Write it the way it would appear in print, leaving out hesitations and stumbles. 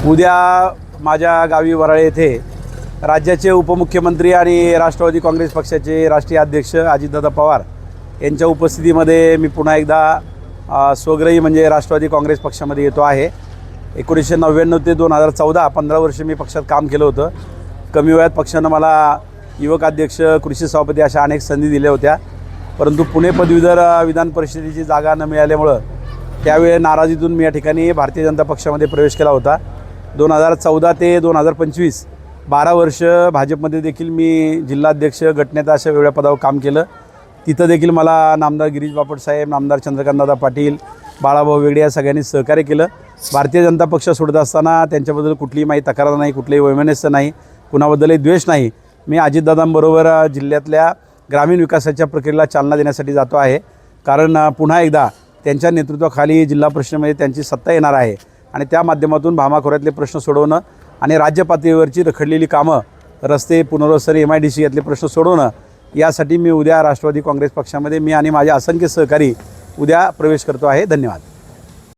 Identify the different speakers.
Speaker 1: उद्या माझ्या गावी वराळे येथे राज्याचे उपमुख्यमंत्री आणि राष्ट्रवादी काँग्रेस पक्षाचे राष्ट्रीय अध्यक्ष अजितदादा पवार यांच्या उपस्थितीमध्ये मी पुन्हा एकदा स्वग्रही म्हणजे राष्ट्रवादी काँग्रेस पक्षामध्ये येतो आहे। 1999 ते 2014 15 वर्ष मी पक्षात काम केलं होतं। कमी वयात पक्षानं मला युवक अध्यक्ष, कृषी सभापती अशा अनेक संधी दिल्या होत्या, परंतु पुणे पदवीधर विधान परिषदेची जागा न मिळाल्यामुळं त्यावेळी नाराजीतून मी या ठिकाणी भारतीय जनता पक्षामध्ये प्रवेश केला होता। 2014 ते 2025 12 वर्ष भाजपमध्ये देखील मी जिल्हाध्यक्ष, गटनेता अशा वेगळ्या पदावर काम केलं। तिथं देखील मला नामदार गिरीश बापट साहेब, नामदार चंद्रकांतदादा पाटील, बाळाभाऊ वेगळे या सगळ्यांनी सहकार्य केलं। भारतीय जनता पक्ष सोडत असताना त्यांच्याबद्दल कुठलीही माझी तक्रार नाही, कुठलेही वैमनस्य नाही, कुणाबद्दलही द्वेष नाही। मी अजितदादांबरोबर जिल्ह्यातल्या ग्रामीण विकासाच्या प्रक्रियेला चालना देण्यासाठी जातो आहे, कारण पुन्हा एकदा त्यांच्या नेतृत्वाखाली जिल्हा परिषदेमध्ये त्यांची सत्ता येणार आहे आणि त्या माध्यमातून भामाखोऱ्यातले प्रश्न सोडवणं आणि राज्य पातळीवरची रखडलेली कामं, रस्ते, पुनर्वसन, MIDC यातले प्रश्न सोडवणं यासाठी मी उद्या राष्ट्रवादी काँग्रेस पक्षामध्ये मी आणि माझे असंख्य सहकारी उद्या प्रवेश करतो आहे। धन्यवाद।